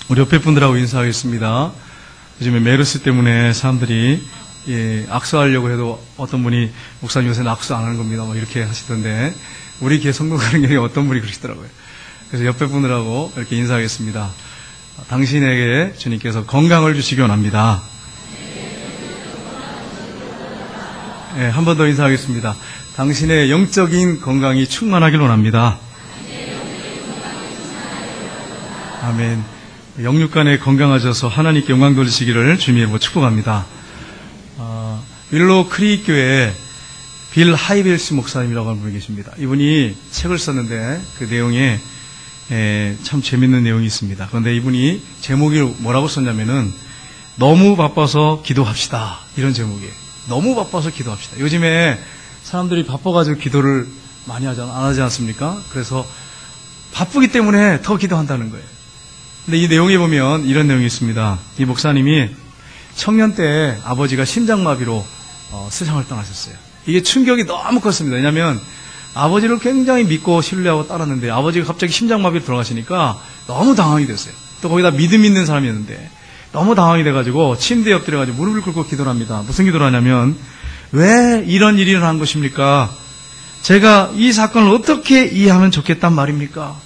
우리 옆에 분들하고 인사하겠습니다. 요즘에 메르스 때문에 사람들이 악수하려고 해도 어떤 분이 목사님 요새는 악수 안 하는 겁니다. 뭐 이렇게 하시던데 우리 교회 성도가는 어떤 분이 그러시더라고요. 그래서 옆에 분들하고 이렇게 인사하겠습니다. 당신에게 주님께서 건강을 주시기 원합니다. 네, 한 번 더 인사하겠습니다. 당신의 영적인 건강이 충만하길 원합니다. 아멘. 영육간에 건강하셔서 하나님께 영광 돌리시기를 주님의 축복합니다. 윌로우 크릭 교회 빌 하이벨스 목사님이라고 하는 분이 계십니다. 이분이 책을 썼는데 그 내용에 참 재밌는 내용이 있습니다. 그런데 이분이 제목이 뭐라고 썼냐면은 너무 바빠서 기도합시다. 이런 제목이에요. 너무 바빠서 기도합시다. 요즘에 사람들이 바빠가지고 기도를 많이 안 하지 않습니까? 그래서 바쁘기 때문에 더 기도한다는 거예요. 근데 이 내용에 보면 이런 내용이 있습니다. 이 목사님이 청년 때 아버지가 심장마비로 세상을 떠나셨어요. 이게 충격이 너무 컸습니다. 왜냐하면 아버지를 굉장히 믿고 신뢰하고 따랐는데 아버지가 갑자기 심장마비로 돌아가시니까 너무 당황이 됐어요. 또 거기다 믿음 있는 사람이었는데 너무 당황이 돼가지고 침대에 엎드려가지고 무릎을 꿇고 기도를 합니다. 무슨 기도를 하냐면 왜 이런 일이 일어난 것입니까? 제가 이 사건을 어떻게 이해하면 좋겠단 말입니까?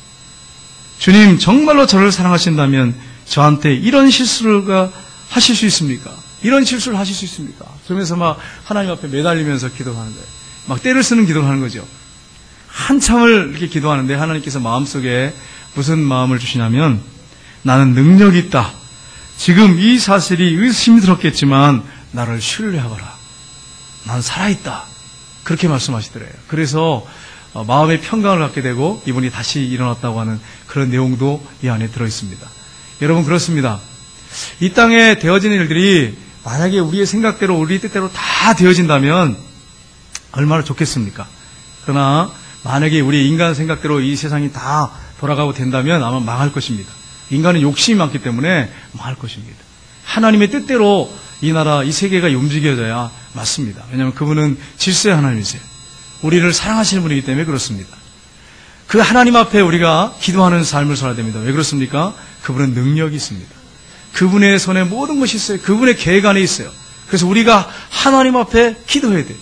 주님 정말로 저를 사랑하신다면 저한테 이런 실수를 하실 수 있습니까? 이런 실수를 하실 수 있습니까? 그러면서 막 하나님 앞에 매달리면서 기도하는 거예요. 막 때를 쓰는 기도를 하는 거죠. 한참을 이렇게 기도하는데 하나님께서 마음속에 무슨 마음을 주시냐면 나는 능력이 있다. 지금 이 사실이 의심스럽겠지만 나를 신뢰하거라. 난 살아있다. 그렇게 말씀하시더래요. 그래서 마음의 평강을 갖게 되고 이분이 다시 일어났다고 하는 그런 내용도 이 안에 들어있습니다. 여러분 그렇습니다. 이 땅에 되어지는 일들이 만약에 우리의 생각대로 우리 뜻대로 다 되어진다면 얼마나 좋겠습니까? 그러나 만약에 우리 인간 생각대로 이 세상이 다 돌아가고 된다면 아마 망할 것입니다. 인간은 욕심이 많기 때문에 망할 것입니다. 하나님의 뜻대로 이 나라, 이 세계가 움직여져야 맞습니다. 왜냐하면 그분은 질서의 하나님이세요. 우리를 사랑하시는 분이기 때문에 그렇습니다. 그 하나님 앞에 우리가 기도하는 삶을 살아야 됩니다. 왜 그렇습니까? 그분은 능력이 있습니다. 그분의 손에 모든 것이 있어요. 그분의 계획 안에 있어요. 그래서 우리가 하나님 앞에 기도해야 돼요.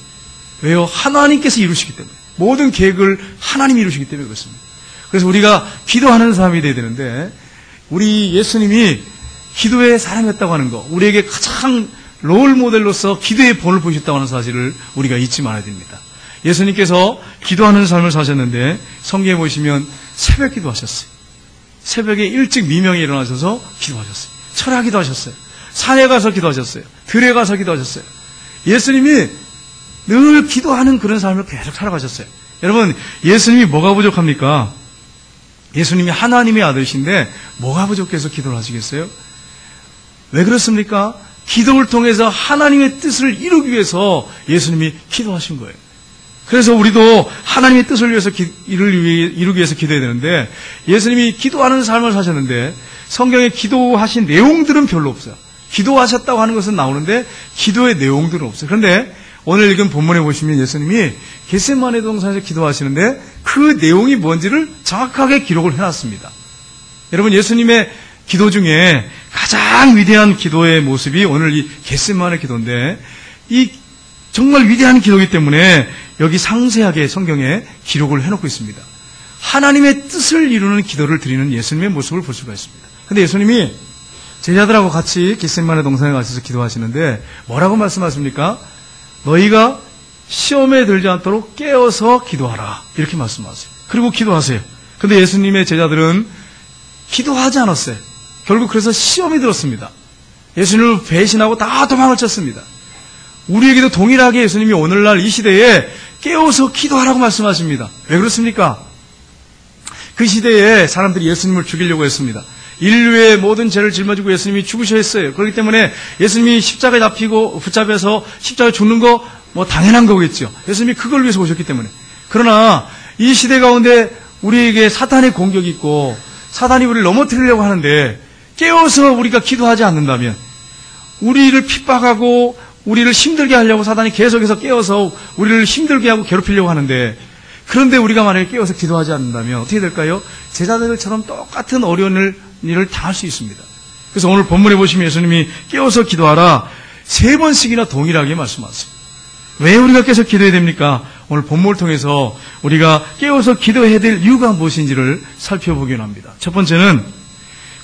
왜요? 하나님께서 이루시기 때문에. 모든 계획을 하나님이 이루시기 때문에 그렇습니다. 그래서 우리가 기도하는 사람이 되어야 되는데 우리 예수님이 기도의 사람이었다고 하는 거, 우리에게 가장 롤 모델로서 기도의 본을 보셨다고 하는 사실을 우리가 잊지 말아야 됩니다. 예수님께서 기도하는 삶을 사셨는데 성경에 보시면 새벽 기도하셨어요. 새벽에 일찍 미명에 일어나셔서 기도하셨어요. 철야 기도하셨어요. 산에 가서 기도하셨어요. 들에 가서 기도하셨어요. 예수님이 늘 기도하는 그런 삶을 계속 살아가셨어요. 여러분, 예수님이 뭐가 부족합니까? 예수님이 하나님의 아들이신데 뭐가 부족해서 기도를 하시겠어요? 왜 그렇습니까? 기도를 통해서 하나님의 뜻을 이루기 위해서 예수님이 기도하신 거예요. 그래서 우리도 하나님의 뜻을 위해서 이루기 위해서 기도해야 되는데 예수님이 기도하는 삶을 사셨는데 성경에 기도하신 내용들은 별로 없어요. 기도하셨다고 하는 것은 나오는데 기도의 내용들은 없어요. 그런데 오늘 읽은 본문에 보시면 예수님이 겟세마네 동산에서 기도하시는데 그 내용이 뭔지를 정확하게 기록을 해놨습니다. 여러분, 예수님의 기도 중에 가장 위대한 기도의 모습이 오늘 이 겟세마네 기도인데 이 정말 위대한 기도이기 때문에 여기 상세하게 성경에 기록을 해놓고 있습니다. 하나님의 뜻을 이루는 기도를 드리는 예수님의 모습을 볼 수가 있습니다. 근데 예수님이 제자들하고 같이 겟세마네 동산에 가셔서 기도하시는데 뭐라고 말씀하십니까? 너희가 시험에 들지 않도록 깨어서 기도하라. 이렇게 말씀하세요. 그리고 기도하세요. 근데 예수님의 제자들은 기도하지 않았어요. 결국 그래서 시험이 들었습니다. 예수님을 배신하고 다 도망을 쳤습니다. 우리에게도 동일하게 예수님이 오늘날 이 시대에 깨어서 기도하라고 말씀하십니다. 왜 그렇습니까? 그 시대에 사람들이 예수님을 죽이려고 했습니다. 인류의 모든 죄를 짊어지고 예수님이 죽으셔야 했어요. 그렇기 때문에 예수님이 십자가에 잡히고 붙잡혀서 십자가에 죽는 거 뭐 당연한 거겠죠. 예수님이 그걸 위해서 오셨기 때문에. 그러나 이 시대 가운데 우리에게 사탄의 공격이 있고 사탄이 우리를 넘어뜨리려고 하는데 깨어서 우리가 기도하지 않는다면 우리를 핍박하고 우리를 힘들게 하려고 사탄이 계속해서 깨어서 우리를 힘들게 하고 괴롭히려고 하는데 그런데 우리가 만약에 깨어서 기도하지 않는다면 어떻게 될까요? 제자들처럼 똑같은 어려운 일을 당할 수 있습니다. 그래서 오늘 본문에 보시면 예수님이 깨어서 기도하라 3번씩이나 동일하게 말씀하셨습니다. 왜 우리가 깨어서 기도해야 됩니까? 오늘 본문을 통해서 우리가 깨어서 기도해야 될 이유가 무엇인지를 살펴보기로 합니다. 첫 번째는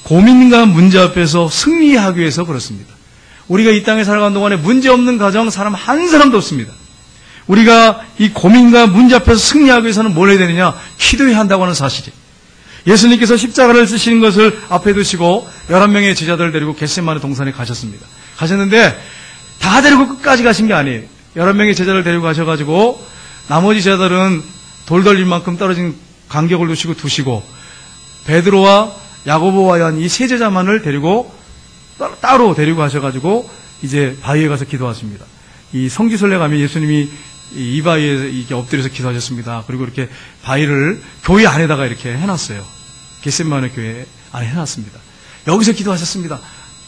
고민과 문제 앞에서 승리하기 위해서 그렇습니다. 우리가 이 땅에 살아가는 동안에 문제 없는 가정 사람 한 사람도 없습니다. 우리가 이 고민과 문제 앞에서 승리하기 위해서는 뭘 해야 되느냐? 기도해야 한다고 하는 사실이에요. 예수님께서 십자가를 쓰시는 것을 앞에 두시고 11명의 제자들을 데리고 겟세마네 동산에 가셨습니다. 가셨는데 다 데리고 끝까지 가신 게 아니에요. 11명의 제자를 데리고 가셔가지고 나머지 제자들은 돌 돌릴 만큼 떨어진 간격을 두시고 베드로와 야고보와 요한 이 세 제자만을 데리고 따로 데리고 가셔가지고 이제 바위에 가서 기도하십니다. 이 성지순례 가면 예수님이 이 바위에 이렇게 엎드려서 기도하셨습니다. 그리고 이렇게 바위를 교회 안에다가 이렇게 해놨어요. 겟세마네 교회 안에 해놨습니다. 여기서 기도하셨습니다.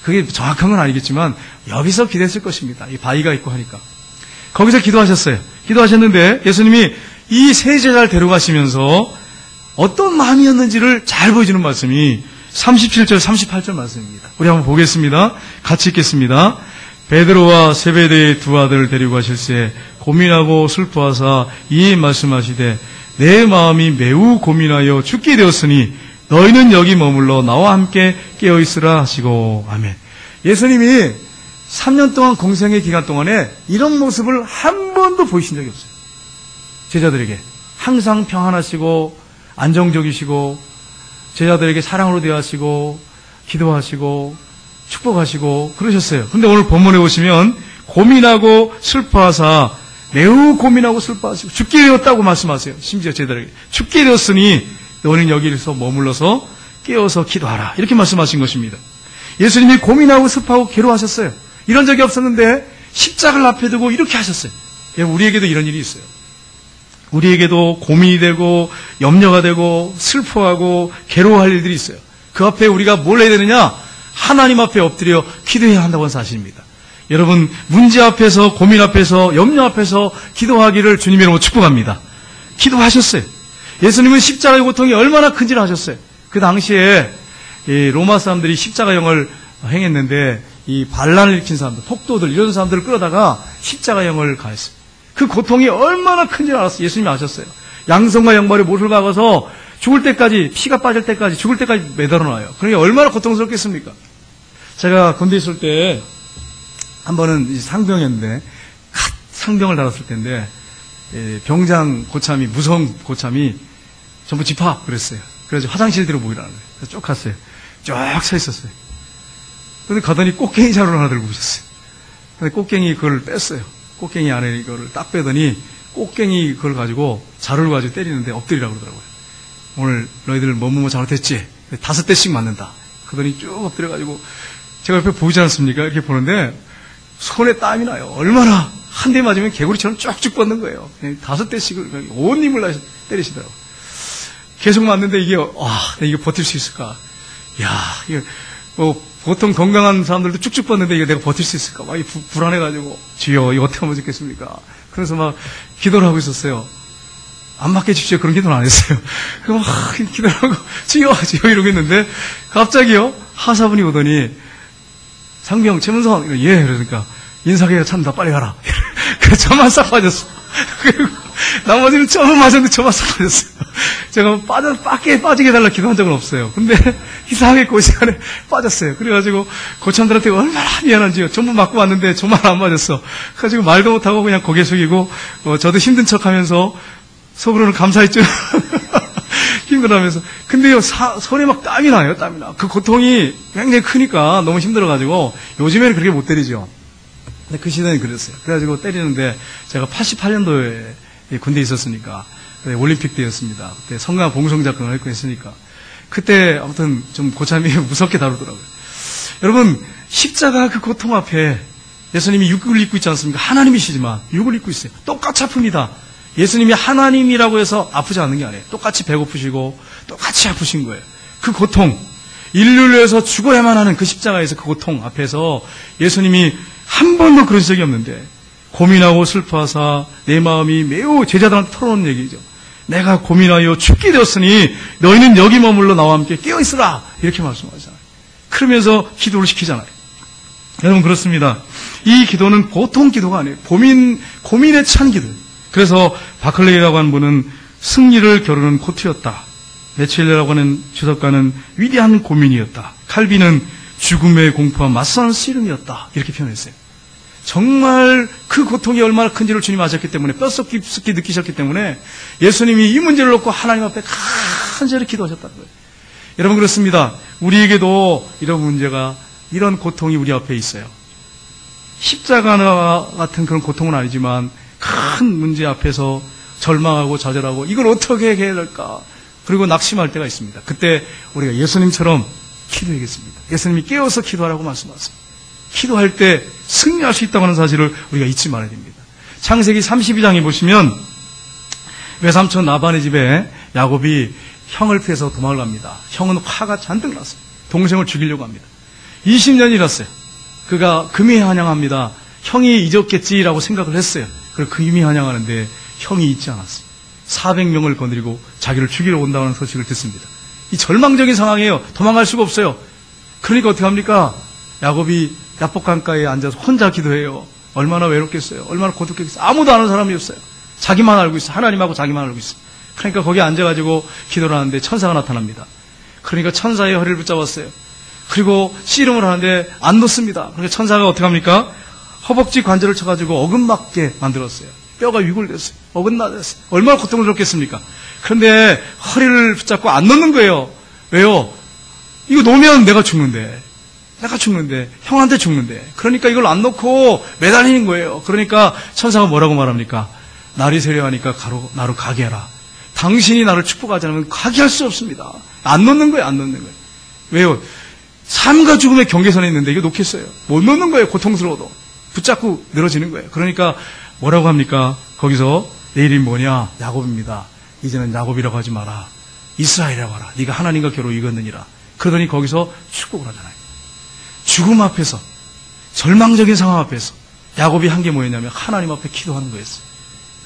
그게 정확한 건 아니겠지만 여기서 기도했을 것입니다. 이 바위가 있고 하니까. 거기서 기도하셨어요. 기도하셨는데 예수님이 이 세 제자를 데려가시면서 어떤 마음이었는지를 잘 보여주는 말씀이 37절, 38절 말씀입니다. 우리 한번 보겠습니다. 같이 읽겠습니다. 베드로와 세베대의 두 아들을 데리고 가실새 고민하고 슬퍼하사 이에 말씀하시되 내 마음이 매우 고민하여 죽게 되었으니 너희는 여기 머물러 나와 함께 깨어있으라 하시고 아멘. 예수님이 3년 동안 공생의 기간 동안에 이런 모습을 한 번도 보이신 적이 없어요. 제자들에게 항상 평안하시고 안정적이시고 제자들에게 사랑으로 대하시고 기도하시고 축복하시고 그러셨어요. 그런데 오늘 본문에 보시면 고민하고 슬퍼하사 매우 고민하고 슬퍼하시고 죽게 되었다고 말씀하세요. 심지어 제자들에게 죽게 되었으니 너는 여기서 머물러서 깨어서 기도하라 이렇게 말씀하신 것입니다. 예수님이 고민하고 슬퍼하고 괴로워하셨어요. 이런 적이 없었는데 십자가를 앞에 두고 이렇게 하셨어요. 우리에게도 이런 일이 있어요. 우리에게도 고민이 되고 염려가 되고 슬퍼하고 괴로워할 일들이 있어요. 그 앞에 우리가 뭘 해야 되느냐? 하나님 앞에 엎드려 기도해야 한다고 하는 사실입니다. 여러분 문제 앞에서 고민 앞에서 염려 앞에서 기도하기를 주님의 이름으로 축복합니다. 기도하셨어요. 예수님은 십자가의 고통이 얼마나 큰지를 아셨어요. 그 당시에 이 로마 사람들이 십자가형을 행했는데 이 반란을 일으킨 사람들, 폭도들 이런 사람들을 끌어다가 십자가형을 가했어요. 그 고통이 얼마나 큰지를 알았어요. 예수님이 아셨어요. 양손과 양발에 못을 박아서 죽을 때까지 피가 빠질 때까지 죽을 때까지 매달아놔요. 그러니까 얼마나 고통스럽겠습니까? 제가 군대 있을 때 한 번은 상병이었는데 상병을 달았을 때인데 병장 고참이 무서운 고참이 전부 집합 그랬어요. 그래서 화장실 뒤로 모이라는 거예요. 그래서 쭉 갔어요. 쭉 서 있었어요. 그런데 가더니 꽃갱이 자루를 하나 들고 오셨어요. 근데 꽃갱이 그걸 뺐어요. 꽃갱이 안에 이거를 딱 빼더니 꽃갱이 그걸 가지고 자루를 가지고 때리는데 엎드리라고 그러더라고요. 오늘 너희들 뭐뭐 잘못했지? 5대씩 맞는다. 그러더니 쭉 엎드려가지고 제가 옆에 보이지 않습니까? 이렇게 보는데 손에 땀이 나요. 얼마나 한 대 맞으면 개구리처럼 쭉쭉 뻗는 거예요. 5대씩을 온 힘을 다해서 때리시더라고요. 계속 맞는데 이게 이게 버틸 수 있을까? 이게 보통 건강한 사람들도 쭉쭉 뻗는데 이거 내가 버틸 수 있을까? 막 불안해가지고 주여 이거 어떻게 하면 좋겠습니까? 그래서 막 기도를 하고 있었어요. 안 맞게 해주십시오. 그런 기도는 안 했어요. 그럼 막 기도를 하고 주여 이러고 있는데 갑자기요 하사분이 오더니 상병 최문성 예 그러니까 인사계가 찬다 빨리 가라. 그래서 저만 싹 빠졌어. 그리고 나머지는 처음 맞았는데 저만 싹 빠졌어요. 제가 빠지게 해달라 기도한 적은 없어요. 근데 이상하게 그 시간에 빠졌어요. 그래가지고 고참들한테 얼마나 미안한지요. 전부 맞고 왔는데 저만 안 맞았어. 그래가지고 말도 못하고 그냥 고개 숙이고 저도 힘든 척하면서 속으로는 감사했죠. 힘들어하면서. 근데요 손에 막 땀이 나요. 땀이 나. 그 고통이 굉장히 크니까 너무 힘들어가지고 요즘에는 그렇게 못 때리죠. 근데 그 시대는 그랬어요. 그래가지고 때리는데 제가 88년도에 군대에 있었으니까 올림픽 때였습니다. 그때 성강 봉송작전을 했고 했으니까 그때 아무튼 좀 고참이 무섭게 다루더라고요. 여러분 십자가 그 고통 앞에 예수님이 육을 입고 있지 않습니까? 하나님이시지만 육을 입고 있어요. 똑같이 아픕니다. 예수님이 하나님이라고 해서 아프지 않는 게 아니에요. 똑같이 배고프시고 똑같이 아프신 거예요. 그 고통, 인류를 위해서 죽어야만 하는 그 십자가에서 그 고통 앞에서 예수님이 한 번도 그런 적이 없는데 고민하고 슬퍼하사 내 마음이 매우 제자들한테 털어놓는 얘기죠. 내가 고민하여 죽게 되었으니 너희는 여기 머물러 나와 함께 깨어있으라 이렇게 말씀하잖아요. 그러면서 기도를 시키잖아요. 여러분 그렇습니다. 이 기도는 보통 기도가 아니에요. 고민에 찬 기도예요. 그래서 바클레이라고 하는 분은 승리를 겨루는 코트였다. 메첼레라고 하는 주석가는 위대한 고민이었다. 칼빈은 죽음의 공포와 맞서는 씨름이었다. 이렇게 표현했어요. 정말 그 고통이 얼마나 큰지를 주님이 아셨기 때문에 뼛속 깊숙이 느끼셨기 때문에 예수님이 이 문제를 놓고 하나님 앞에 간절히 기도하셨다는 거예요. 여러분 그렇습니다. 우리에게도 이런 문제가, 이런 고통이 우리 앞에 있어요. 십자가 같은 그런 고통은 아니지만 큰 문제 앞에서 절망하고 좌절하고 이걸 어떻게 해야 될까, 그리고 낙심할 때가 있습니다. 그때 우리가 예수님처럼 기도해야겠습니다. 예수님이 깨워서 기도하라고 말씀하세요. 기도할 때 승리할 수 있다고 하는 사실을 우리가 잊지 말아야 됩니다. 창세기 32장에 보시면 외삼촌 라반의 집에 야곱이 형을 피해서 도망을 갑니다. 형은 화가 잔뜩 났어요. 동생을 죽이려고 합니다. 20년이 일었어요. 그가 금이 환영합니다. 형이 잊었겠지라고 생각을 했어요. 그리고 금이 환영하는데 형이 잊지 않았어요. 400명을 거느리고 자기를 죽이러 온다는 소식을 듣습니다. 이 절망적인 상황이에요. 도망갈 수가 없어요. 그러니까 어떻게 합니까? 야곱이 야복강가에 앉아서 혼자 기도해요. 얼마나 외롭겠어요. 얼마나 고독했겠어요. 아무도 아는 사람이 없어요. 자기만 알고 있어요. 하나님하고 자기만 알고 있어요. 그러니까 거기 앉아가지고 기도를 하는데 천사가 나타납니다. 그러니까 천사의 허리를 붙잡았어요. 그리고 씨름을 하는데 안 놓습니다. 그러니까 천사가 어떻게 합니까? 허벅지 관절을 쳐가지고 어긋맞게 만들었어요. 뼈가 위골됐어요. 어긋나졌어요. 얼마나 고통스럽겠습니까? 그런데 허리를 붙잡고 안 놓는 거예요. 왜요? 이거 놓으면 내가 죽는데, 형한테 죽는데. 그러니까 이걸 안 놓고 매달리는 거예요. 그러니까 천사가 뭐라고 말합니까? 날이 세려하니까 나로 가게 하라. 당신이 나를 축복하지 않으면 가게 할 수 없습니다. 안 놓는 거예요. 안 놓는 거예요. 왜요? 삶과 죽음의 경계선에 있는데 이거 놓겠어요? 못 놓는 거예요. 고통스러워도. 붙잡고 늘어지는 거예요. 그러니까 뭐라고 합니까? 거기서 내 이름이 뭐냐? 야곱입니다. 이제는 야곱이라고 하지 마라. 이스라엘이라고 하라. 네가 하나님과 겨루 이겼느니라. 그러더니 거기서 축복을 하잖아요. 죽음 앞에서, 절망적인 상황 앞에서 야곱이 한 게 뭐였냐면 하나님 앞에 기도하는 거였어요.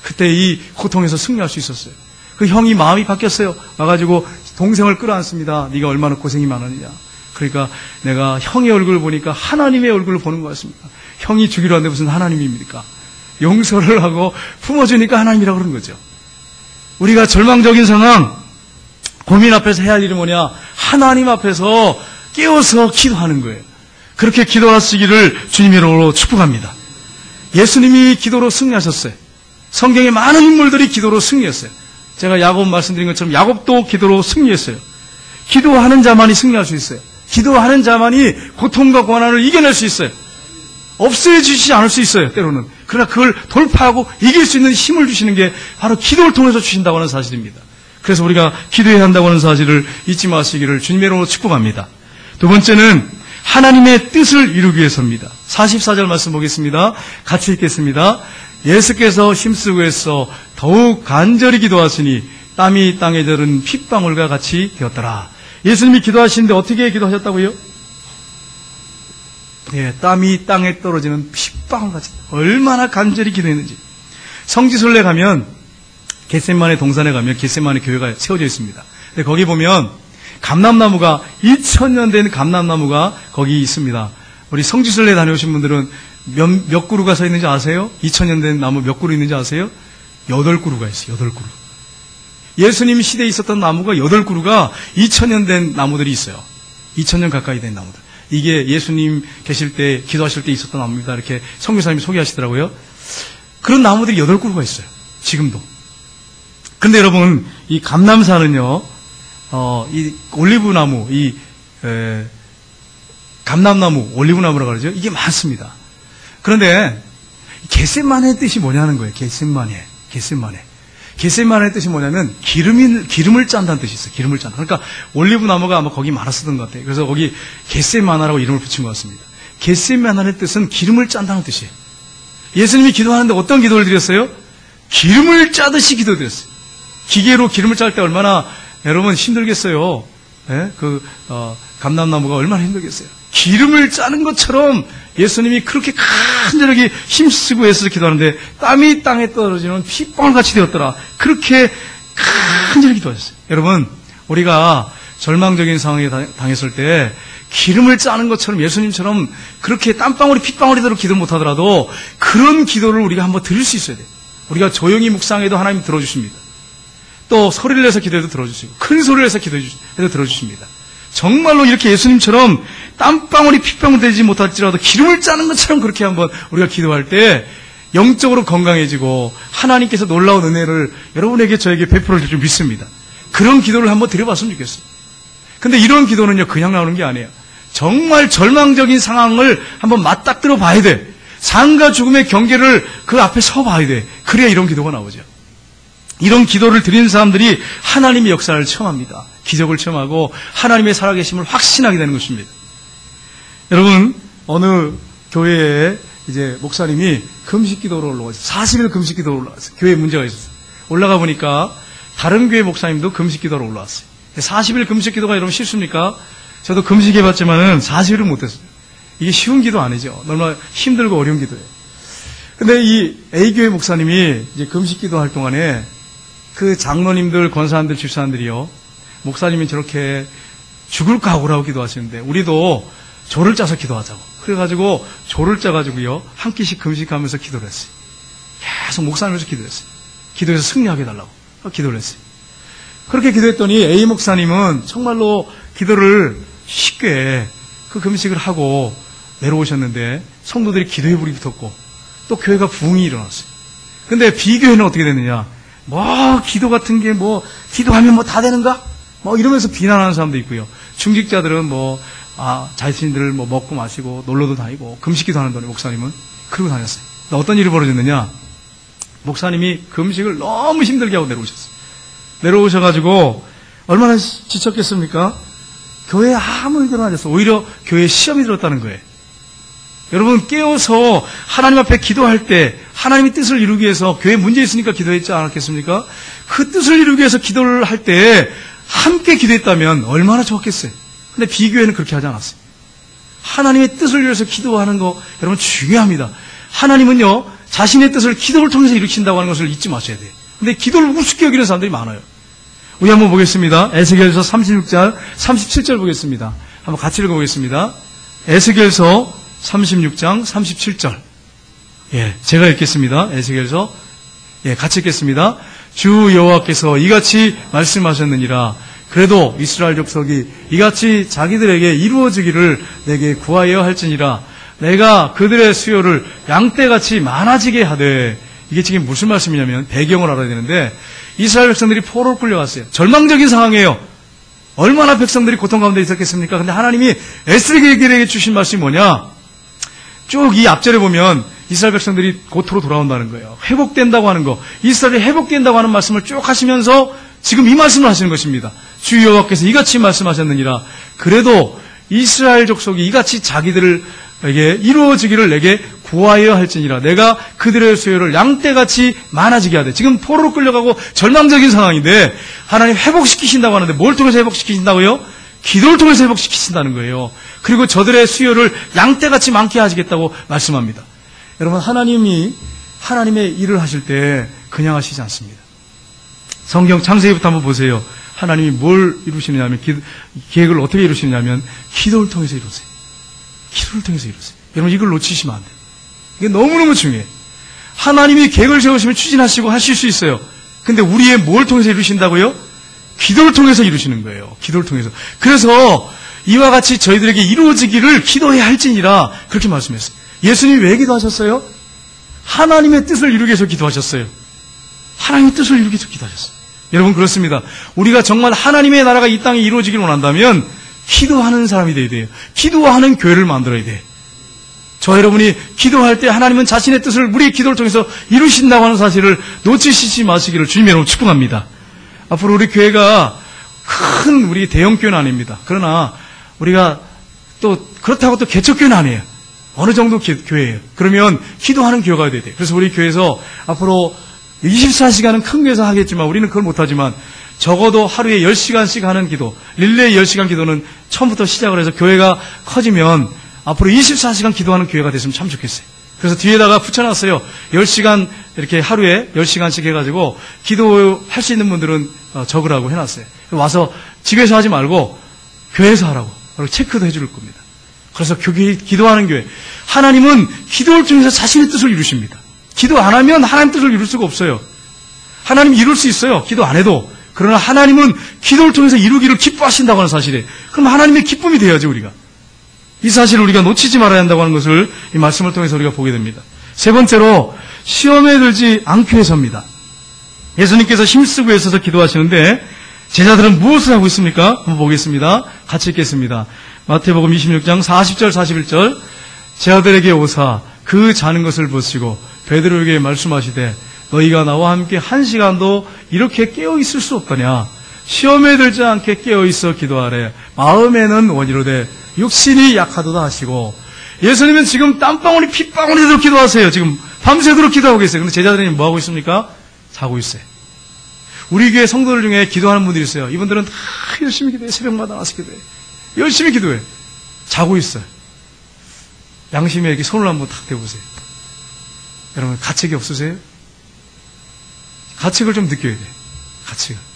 그때 이 고통에서 승리할 수 있었어요. 그 형이 마음이 바뀌었어요. 와가지고 동생을 끌어안습니다. 네가 얼마나 고생이 많았느냐. 그러니까 내가 형의 얼굴을 보니까 하나님의 얼굴을 보는 것 같습니다. 형이 죽이려 하는데 무슨 하나님입니까? 용서를 하고 품어주니까 하나님이라고 그러는 거죠. 우리가 절망적인 상황, 고민 앞에서 해야 할 일이 뭐냐? 하나님 앞에서 깨워서 기도하는 거예요. 그렇게 기도하시기를 주님의 이름으로 축복합니다. 예수님이 기도로 승리하셨어요. 성경에 많은 인물들이 기도로 승리했어요. 제가 야곱 말씀드린 것처럼 야곱도 기도로 승리했어요. 기도하는 자만이 승리할 수 있어요. 기도하는 자만이 고통과 고난을 이겨낼 수 있어요. 없애주시지 않을 수 있어요, 때로는. 그러나 그걸 돌파하고 이길 수 있는 힘을 주시는 게 바로 기도를 통해서 주신다고 하는 사실입니다. 그래서 우리가 기도해야 한다고 하는 사실을 잊지 마시기를 주님의 이름으로 축복합니다. 두 번째는 하나님의 뜻을 이루기 위해서입니다. 44절 말씀 보겠습니다. 같이 읽겠습니다. 예수께서 힘쓰고 해서 더욱 간절히 기도하시니 땀이 땅에 젖은 핏방울과 같이 되었더라. 예수님이 기도하시는데 어떻게 기도하셨다고요? 예, 땀이 땅에 떨어지는 핏방울 같이, 얼마나 간절히 기도했는지. 성지순례 가면, 겟세마네 동산에 가면 겟세마네 교회가 세워져 있습니다. 근데 거기 보면 감람나무가 2000년 된 감람나무가 거기 있습니다. 우리 성지순례 다녀오신 분들은 몇 그루가 서 있는지 아세요? 2000년 된 나무 몇 그루 있는지 아세요? 8그루가 있어요. 8그루. 예수님 시대에 있었던 나무가 8그루가 2000년 된 나무들이 있어요. 2000년 가까이 된 나무들. 이게 예수님 계실 때, 기도하실 때 있었던 나무입니다. 이렇게 선교사님이 소개하시더라고요. 그런 나무들이 8그루가 있어요. 지금도. 근데 여러분, 이 감람산은요, 이 올리브나무, 감람나무, 올리브나무라고 그러죠? 이게 많습니다. 그런데, 겟세마네의 뜻이 뭐냐는 거예요. 겟세마네. 겟세마네의 뜻이 뭐냐면, 기름을 짠다는 뜻이 있어요. 기름을 짠다. 그러니까, 올리브나무가 아마 거기 많았었던 것 같아요. 그래서 거기 겟세마나라고 이름을 붙인 것 같습니다. 겟세마네의 뜻은 기름을 짠다는 뜻이에요. 예수님이 기도하는데 어떤 기도를 드렸어요? 기름을 짜듯이 기도드렸어요. 기계로 기름을 짤 때 얼마나 여러분 힘들겠어요. 네? 감람나무가 얼마나 힘들겠어요. 기름을 짜는 것처럼 예수님이 그렇게 간절하게 힘쓰고 애써서 기도하는데 땀이 땅에 떨어지는 핏방울같이 되었더라. 그렇게 간절히 기도하셨어요. 여러분, 우리가 절망적인 상황에 당했을 때 기름을 짜는 것처럼 예수님처럼 그렇게 땀방울이 핏방울이대로 기도 못하더라도 그런 기도를 우리가 한번 드릴 수 있어야 돼요. 우리가 조용히 묵상해도 하나님 들어주십니다. 또 소리를 내서 기도해도 들어주시고 큰 소리를 내서 기도해도 들어주십니다. 정말로 이렇게 예수님처럼 땀방울이 핏방울 되지 못할지라도 기름을 짜는 것처럼 그렇게 한번 우리가 기도할 때 영적으로 건강해지고 하나님께서 놀라운 은혜를 여러분에게 저에게 베풀어 줄 줄 믿습니다. 그런 기도를 한번 드려봤으면 좋겠어요. 근데 이런 기도는요 그냥 나오는 게 아니에요. 정말 절망적인 상황을 한번 맞닥뜨려 봐야 돼. 삶과 죽음의 경계를 그 앞에 서 봐야 돼. 그래야 이런 기도가 나오죠. 이런 기도를 드리는 사람들이 하나님의 역사를 체험합니다. 기적을 체험하고 하나님의 살아계심을 확신하게 되는 것입니다. 여러분, 어느 교회에 이제 목사님이 금식 기도로 올라왔어요. 40일 금식 기도로 올라왔어요. 교회에 문제가 있었어요. 올라가 보니까 다른 교회 목사님도 금식 기도로 올라왔어요. 40일 금식 기도가 여러분 쉽습니까? 저도 금식해봤지만은 40일은 못했어요. 이게 쉬운 기도 아니죠. 너무나 힘들고 어려운 기도예요. 근데 이 A교회 목사님이 이제 금식 기도 할 동안에 그 장로님들, 권사님들, 집사님들이요, 목사님이 저렇게 죽을 각오라고 기도하시는데 우리도 조를 짜서 기도하자고. 그래가지고 조를 짜가지고요 한 끼씩 금식하면서 기도를 했어요. 계속 목사님에서 기도했어요. 기도해서 승리하게 해달라고 기도를 했어요. 그렇게 기도했더니 A 목사님은 정말로 기도를 쉽게 그 금식을 하고 내려오셨는데 성도들이 기도의 불이 붙었고 또 교회가 부흥이 일어났어요. 근데 B교회는 어떻게 됐느냐? 뭐 기도 같은 게 뭐 기도하면 뭐 다 되는가? 뭐 이러면서 비난하는 사람도 있고요. 중직자들은 뭐 자신들 뭐 먹고 마시고 놀러도 다니고 금식기도 하는 동안 목사님은 그러고 다녔어요. 근데 어떤 일이 벌어졌느냐? 목사님이 금식을 너무 힘들게 하고 내려오셨어요. 내려오셔가지고 얼마나 지쳤겠습니까? 교회에 아무 일도 안 하셨어요. 오히려 교회에 시험이 들었다는 거예요. 여러분 깨어서 하나님 앞에 기도할 때 하나님의 뜻을 이루기 위해서 교회에 문제 있으니까 기도했지 않았겠습니까? 그 뜻을 이루기 위해서 기도를 할 때 함께 기도했다면 얼마나 좋았겠어요. 근데 B교회는 그렇게 하지 않았어요. 하나님의 뜻을 위해서 기도하는 거 여러분 중요합니다. 하나님은요 자신의 뜻을 기도를 통해서 이루신다고 하는 것을 잊지 마셔야 돼요. 근데 기도를 우습게 여기는 사람들이 많아요. 우리 한번 보겠습니다. 에스겔서 36장 37절 보겠습니다. 한번 같이 읽어보겠습니다. 에스겔서 36장 37절. 예, 제가 읽겠습니다. 에스겔서 같이 읽겠습니다. 주 여호와께서 이같이 말씀하셨느니라. 그래도 이스라엘 족속이 이같이 자기들에게 이루어지기를 내게 구하여 할지니라. 내가 그들의 수요를 양떼같이 많아지게 하되. 이게 지금 무슨 말씀이냐면 배경을 알아야 되는데 이스라엘 백성들이 포로로 끌려갔어요. 절망적인 상황이에요. 얼마나 백성들이 고통 가운데 있었겠습니까? 근데 하나님이 에스겔에게 주신 말씀이 뭐냐? 쭉 이 앞절에 보면 이스라엘 백성들이 고토로 돌아온다는 거예요. 회복된다고 하는 거. 이스라엘이 회복된다고 하는 말씀을 쭉 하시면서 지금 이 말씀을 하시는 것입니다. 주 여호와께서 이같이 말씀하셨느니라. 그래도 이스라엘 족속이 이같이 자기들에게 이루어지기를 내게 구하여 할지니라. 내가 그들의 수요를 양떼같이 많아지게 하되. 지금 포로로 끌려가고 절망적인 상황인데 하나님 회복시키신다고 하는데 뭘 통해서 회복시키신다고요? 기도를 통해서 회복시키신다는 거예요. 그리고 저들의 수요를 양떼같이 많게 하시겠다고 말씀합니다. 여러분 하나님이 하나님의 일을 하실 때 그냥 하시지 않습니다. 성경 창세기부터 한번 보세요. 하나님이 뭘 이루시느냐면 계획을 어떻게 이루시느냐면 기도를 통해서 이루세요. 기도를 통해서 이루세요. 여러분 이걸 놓치시면 안 돼요. 이게 너무너무 중요해요. 하나님이 계획을 세우시면 추진하시고 하실 수 있어요. 근데 우리의 뭘 통해서 이루신다고요? 기도를 통해서 이루시는 거예요. 기도를 통해서. 그래서 이와 같이 저희들에게 이루어지기를 기도해야 할지니라 그렇게 말씀했어요. 예수님이 왜 기도하셨어요? 하나님의 뜻을 이루기 위해서 기도하셨어요. 하나님의 뜻을 이루기 위해서 기도하셨어요. 여러분 그렇습니다. 우리가 정말 하나님의 나라가 이 땅에 이루어지기를 원한다면 기도하는 사람이 돼야 돼요. 기도하는 교회를 만들어야 돼요. 저 여러분이 기도할 때 하나님은 자신의 뜻을 우리의 기도를 통해서 이루신다고 하는 사실을 놓치시지 마시기를 주님의 이름으로 축복합니다. 앞으로 우리 교회가 큰 우리 대형 교회는 아닙니다. 그러나 우리가 또 그렇다고 또 개척교회는 아니에요. 어느 정도 교회예요. 그러면 기도하는 교회가 돼야 돼요. 그래서 우리 교회에서 앞으로 24시간은 큰 교회에서 하겠지만 우리는 그걸 못하지만 적어도 하루에 10시간씩 하는 기도, 릴레이 10시간 기도는 처음부터 시작을 해서 교회가 커지면 앞으로 24시간 기도하는 교회가 됐으면 참 좋겠어요. 그래서 뒤에다가 붙여놨어요. 10시간 이렇게 하루에 10시간씩 해가지고 기도할 수 있는 분들은 적으라고 해놨어요. 와서 집에서 하지 말고 교회에서 하라고. 그리고 체크도 해줄 겁니다. 그래서 기도하는 교회. 하나님은 기도를 통해서 자신의 뜻을 이루십니다. 기도 안 하면 하나님 뜻을 이룰 수가 없어요. 하나님 이룰 수 있어요. 기도 안 해도. 그러나 하나님은 기도를 통해서 이루기를 기뻐하신다고 하는 사실이에요. 그럼 하나님의 기쁨이 돼야지 우리가. 이 사실을 우리가 놓치지 말아야 한다고 하는 것을 이 말씀을 통해서 우리가 보게 됩니다. 세 번째로 시험에 들지 않기 위해서입니다. 예수님께서 힘쓰고 애써서 기도하시는데 제자들은 무엇을 하고 있습니까? 한번 보겠습니다. 같이 읽겠습니다. 마태복음 26장 40절 41절 제 아들에게 오사 그 자는 것을 보시고 베드로에게 말씀하시되 너희가 나와 함께 1시간도 이렇게 깨어있을 수 없더냐. 시험에 들지 않게 깨어있어 기도하래. 마음에는 원이로되 육신이 약하도다 하시고 예수님은 지금 땀방울이 핏방울이 되도록 기도하세요. 지금 밤새도록 기도하고 계세요. 근데 제자들이 뭐하고 있습니까? 자고 있어요. 우리 교회 성도들 중에 기도하는 분들이 있어요. 이분들은 다 열심히 기도해요. 새벽마다 나와서 기도해요. 열심히 기도해요. 자고 있어요. 양심에 이렇게 손을 한번 탁 대보세요. 여러분 가책이 없으세요? 가책을 좀 느껴야 돼요. 가책을.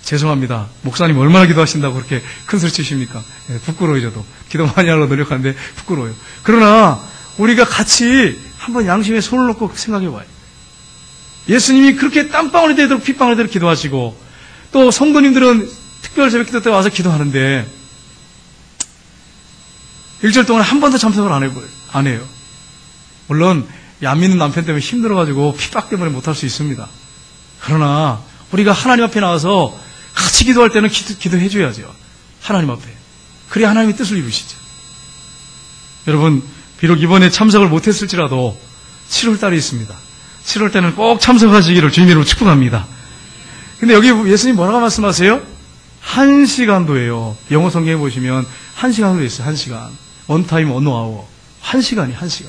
죄송합니다. 목사님 얼마나 기도하신다고 그렇게 큰 소리 치십니까? 네, 부끄러워요 저도. 기도 많이 하려고 노력하는데 부끄러워요. 그러나 우리가 같이 한번 양심에 손을 놓고 생각해 봐요. 예수님이 그렇게 땀방울이 되도록 핏방울이 되도록 기도하시고 또 성도님들은 특별 새벽 기도 때 와서 기도하는데 일주일 동안 한 번도 참석을 안 해요. 물론 안 믿는 남편 때문에 힘들어가지고 핍박 때문에 못할 수 있습니다. 그러나 우리가 하나님 앞에 나와서 같이 기도할 때는 기도해줘야죠. 하나님 앞에. 그래야 하나님의 뜻을 이루시죠. 여러분 비록 이번에 참석을 못했을지라도 7월달이 있습니다. 7월 때는 꼭 참석하시기를 주님으로 축복합니다. 근데 여기 예수님 뭐라고 말씀하세요? 1시간도예요. 영어 성경에 보시면 1시간도 있어요. 1시간. On time, on hour. 1시간이 1시간.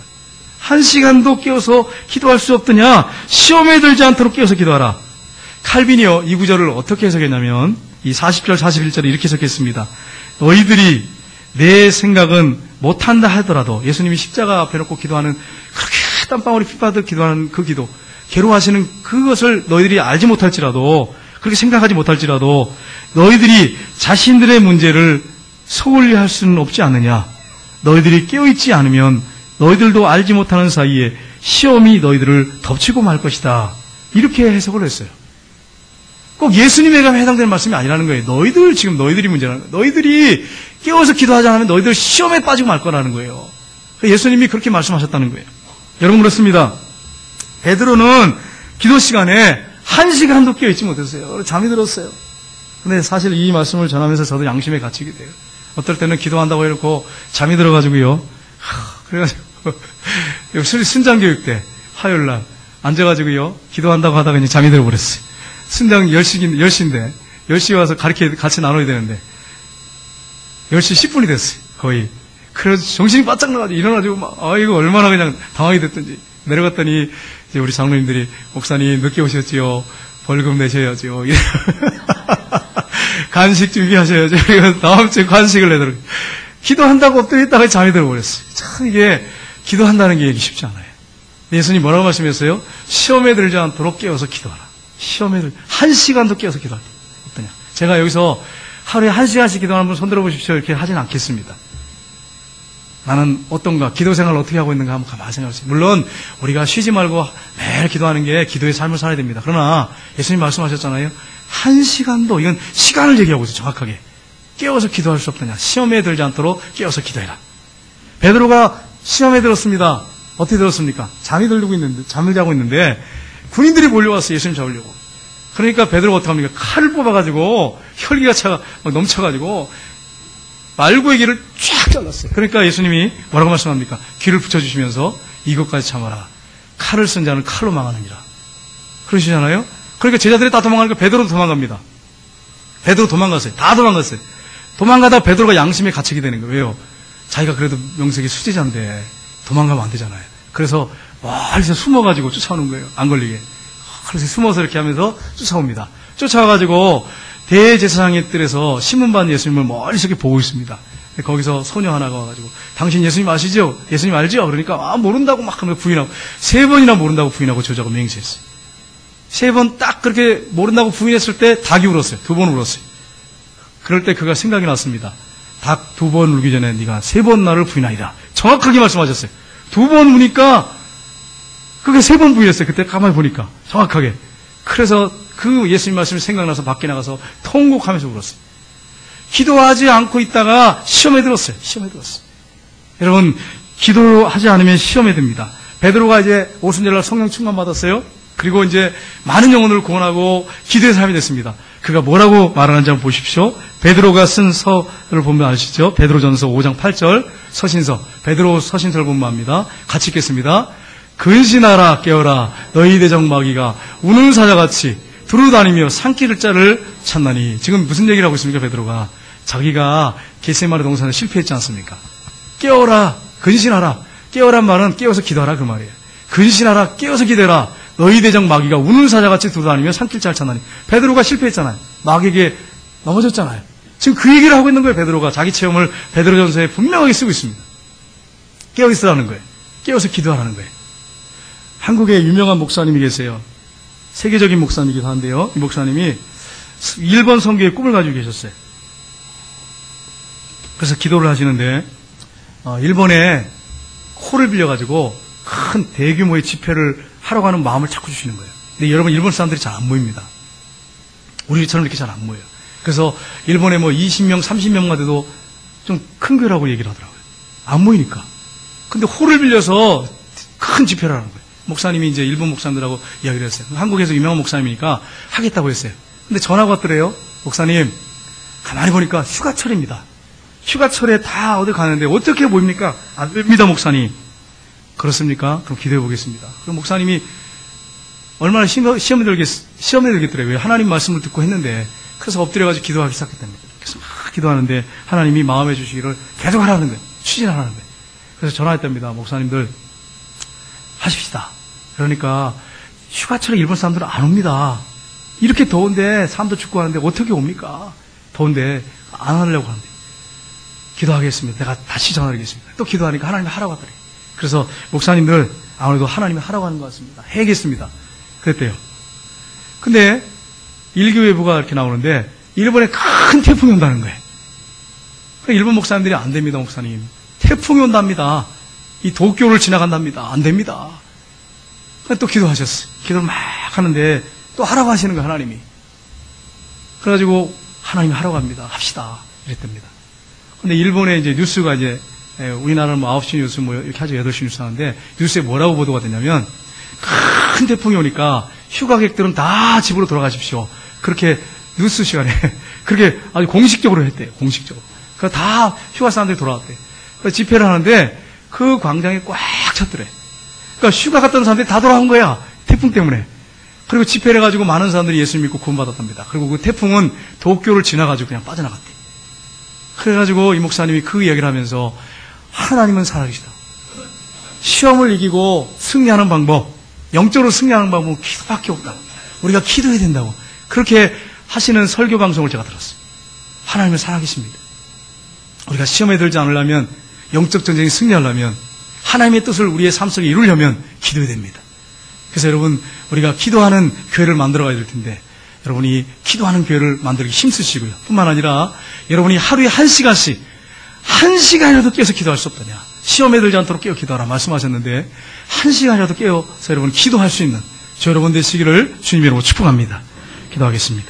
1시간도 깨어서 기도할 수 없더냐? 시험에 들지 않도록 깨어서 기도하라. 칼빈이요, 이 구절을 어떻게 해석했냐면, 이 40절, 41절에 이렇게 해석했습니다. 너희들이 내 생각은 못한다 하더라도, 예수님이 십자가 앞에 놓고 기도하는, 그렇게 땀방울이 핏바듯 기도하는 그 기도, 괴로워하시는 그것을 너희들이 알지 못할지라도, 그렇게 생각하지 못할지라도, 너희들이 자신들의 문제를 소홀히 할 수는 없지 않느냐? 너희들이 깨어있지 않으면, 너희들도 알지 못하는 사이에 시험이 너희들을 덮치고 말 것이다. 이렇게 해석을 했어요. 꼭 예수님에게 해당되는 말씀이 아니라는 거예요. 너희들이 문제라는 거예요. 너희들이 깨워서 기도하지 않으면 너희들 시험에 빠지고 말 거라는 거예요. 예수님이 그렇게 말씀하셨다는 거예요. 여러분 그렇습니다. 베드로는 기도 시간에 1시간도 깨어있지 못했어요. 잠이 들었어요. 근데 사실 이 말씀을 전하면서 저도 양심에 갇히게 돼요. 어떨 때는 기도한다고 해놓고 잠이 들어가지고요. 그래가지고 순장교육 때 화요일날 앉아가지고요 기도한다고 하다가 이제 잠이 들어버렸어요. 순장 10시인데 10시에 와서 같이 나눠야 되는데 10시 10분이 됐어요. 거의. 그래서 정신이 바짝 나가지고 일어나가지고 막 이거 얼마나 그냥 당황이 됐던지 내려갔더니 이제 우리 장로님들이 목사님 늦게 오셨지요. 벌금 내셔야죠. 간식 준비하셔야죠. 그래서 다음 주에 간식을 내더라고요. 기도한다고 엎드렸다가 잠이 들어버렸어요. 참 이게 기도한다는 게 쉽지 않아요. 예수님 뭐라고 말씀했어요? 시험에 들지 않도록 깨어서 기도하라. 시험에 1시간도 깨어서 기도하라. 어떠냐? 제가 여기서 하루에 1시간씩 기도하는 분 손들어 보십시오. 이렇게 하진 않겠습니다. 나는 어떤가? 기도 생활을 어떻게 하고 있는가 한번 가만히 생각해보세요. 물론 우리가 쉬지 말고 매일 기도하는 게 기도의 삶을 살아야 됩니다. 그러나 예수님 말씀하셨잖아요. 1시간도 이건 시간을 얘기하고 있어요. 정확하게. 깨워서 기도할 수 없더냐. 시험에 들지 않도록 깨워서 기도해라. 베드로가 시험에 들었습니다. 어떻게 들었습니까? 잠을 자고 있는데 군인들이 몰려와서 예수님 잡으려고. 그러니까 베드로가 어떻게 합니까? 칼을 뽑아가지고 혈기가 넘쳐가지고 말구의 귀를 쫙 잘랐어요. 그러니까 예수님이 뭐라고 말씀합니까? 귀를 붙여주시면서 이것까지 참아라. 칼을 쓴 자는 칼로 망하느니라. 그러시잖아요? 그러니까 제자들이 다 도망가니까 베드로도 도망갑니다. 베드로 도망갔어요. 다 도망갔어요. 도망가다가 베드로가 양심에 갇히게 되는 거예요. 왜요? 자기가 그래도 명색이 수제자인데 도망가면 안 되잖아요. 그래서 멀리서 숨어가지고 쫓아오는 거예요. 안 걸리게. 그래서 숨어서 이렇게 하면서 쫓아옵니다. 쫓아와가지고 대제사장의 뜰에서 신문받은 예수님을 멀리서 이렇게 보고 있습니다. 거기서 소녀 하나가 와가지고 당신 예수님 아시죠? 예수님 알죠? 그러니까 모른다고 막 하면 부인하고 3번이나 모른다고 부인하고 저자가 맹세했어요. 3번 딱 그렇게 모른다고 부인했을 때 닭이 울었어요. 2번 울었어요. 그럴 때 그가 생각이 났습니다. 닭 2번 울기 전에 네가 3번 나를 부인하리라. 정확하게 말씀하셨어요. 2번 우니까 그게 3번 부인했어요. 그때 가만히 보니까 정확하게. 그래서 그 예수님 말씀이 생각나서 밖에 나가서 통곡하면서 울었어요. 기도하지 않고 있다가 시험에 들었어요. 시험에 들었어요. 여러분, 기도하지 않으면 시험에 듭니다. 베드로가 이제 오순절날 성령 충만 받았어요. 그리고 이제 많은 영혼을 구원하고 기도의 삶이 됐습니다. 그가 뭐라고 말하는지 한번 보십시오. 베드로가 쓴 서를 보면 아시죠? 베드로전서 5장 8절 서신서, 베드로 서신서를 보면 압니다. 같이 읽겠습니다. 근신하라 깨어라 너희 대적 마귀가 우는 사자같이 두루다니며 산기를 자를 찾나니. 지금 무슨 얘기를 하고 있습니까? 베드로가 자기가 겟세마네 동산에 실패했지 않습니까? 깨어라, 근신하라. 깨어란 말은 깨어서 기도하라 그 말이에요. 근신하라, 깨어서 기도해라. 너희 대적 마귀가 우는 사자같이 두루다니며 산길 잘 찾나니. 베드로가 실패했잖아요. 마귀에게 넘어졌잖아요. 지금 그 얘기를 하고 있는 거예요. 베드로가 자기 체험을 베드로전서에 분명하게 쓰고 있습니다. 깨어 있으라는 거예요. 깨어서 기도하라는 거예요. 한국에 유명한 목사님이 계세요. 세계적인 목사님이기도 한데요. 이 목사님이 일본 선교의 꿈을 가지고 계셨어요. 그래서 기도를 하시는데 일본에 홀을 빌려가지고 큰 대규모의 집회를 하라고 하는 마음을 자꾸 주시는 거예요. 근데 여러분, 일본 사람들이 잘 안 모입니다. 우리처럼 이렇게 잘 안 모여요. 그래서 일본에 20명, 30명만 돼도 좀 큰 교회라고 얘기를 하더라고요. 안 모이니까. 근데 홀을 빌려서 큰 집회를 하는 거예요. 목사님이 이제 일본 목사님들하고 이야기를 했어요. 한국에서 유명한 목사님이니까 하겠다고 했어요. 근데 전화가 왔더래요. 목사님, 가만히 보니까 휴가철입니다. 휴가철에 다 어디 가는데 어떻게 모입니까? 안 됩니다, 목사님. 그렇습니까? 그럼 기도해 보겠습니다. 그럼 목사님이 얼마나 시험에 들겠더라고요. 하나님 말씀을 듣고 했는데, 그래서 엎드려가지고 기도하기 시작했답니다. 그래서 막 기도하는데 하나님이 마음에 주시기를 계속 하라는 거예요. 추진하라는 거예요. 그래서 전화했답니다. 목사님들 하십시다. 그러니까 휴가철에 일본 사람들은 안 옵니다. 이렇게 더운데 사람도 죽고 하는데 어떻게 옵니까? 더운데 안 하려고 하는데. 기도하겠습니다. 내가 다시 전화드리겠습니다. 또 기도하니까 하나님이 하라고 하더래요. 그래서 목사님들 아무래도 하나님이 하라고 하는 것 같습니다. 해야겠습니다. 그랬대요. 근데 일교회부가 이렇게 나오는데 일본에 큰 태풍이 온다는 거예요. 일본 목사님들이 안 됩니다, 목사님. 태풍이 온답니다. 이 도쿄를 지나간답니다. 안 됩니다. 또 기도하셨어요. 기도를 막 하는데 또 하라고 하시는 거예요, 하나님이. 그래가지고 하나님이 하라고 합니다. 합시다. 이랬답니다. 근데 일본의 이제 뉴스가 이제 우리나라는 9시 뉴스 이렇게 하죠. 8시 뉴스 하는데 뉴스에 뭐라고 보도가 되냐면 큰 태풍이 오니까 휴가객들은 다 집으로 돌아가십시오. 그렇게 뉴스 시간에 그렇게 아주 공식적으로 했대요. 공식적으로. 그러니까 다 휴가 사람들이 돌아왔대요. 그래서 집회를 하는데 그 광장에 꽉 찼더래. 그러니까 휴가 갔던 사람들이 다 돌아온 거야. 태풍 때문에. 그리고 집회를 해가지고 많은 사람들이 예수님 믿고 구원받았답니다. 그리고 그 태풍은 도쿄를 지나가지고 그냥 빠져나갔대. 그래가지고 이 목사님이 그 이야기를 하면서 하나님은 살아계시다. 시험을 이기고 승리하는 방법, 영적으로 승리하는 방법은 기도밖에 없다. 우리가 기도해야 된다고. 그렇게 하시는 설교 방송을 제가 들었어요. 하나님은 살아계십니다. 우리가 시험에 들지 않으려면, 영적 전쟁에 승리하려면, 하나님의 뜻을 우리의 삶 속에 이루려면 기도해야 됩니다. 그래서 여러분, 우리가 기도하는 교회를 만들어 가야 될 텐데, 여러분이 기도하는 교회를 만들기 힘쓰시고요. 뿐만 아니라 여러분이 하루에 1시간씩 1시간이라도 깨어서 기도할 수 없더냐. 시험에 들지 않도록 깨어 기도하라 말씀하셨는데 1시간이라도 깨어서 여러분 기도할 수 있는 저 여러분 되시기를 주님의 이름으로 축복합니다. 기도하겠습니다.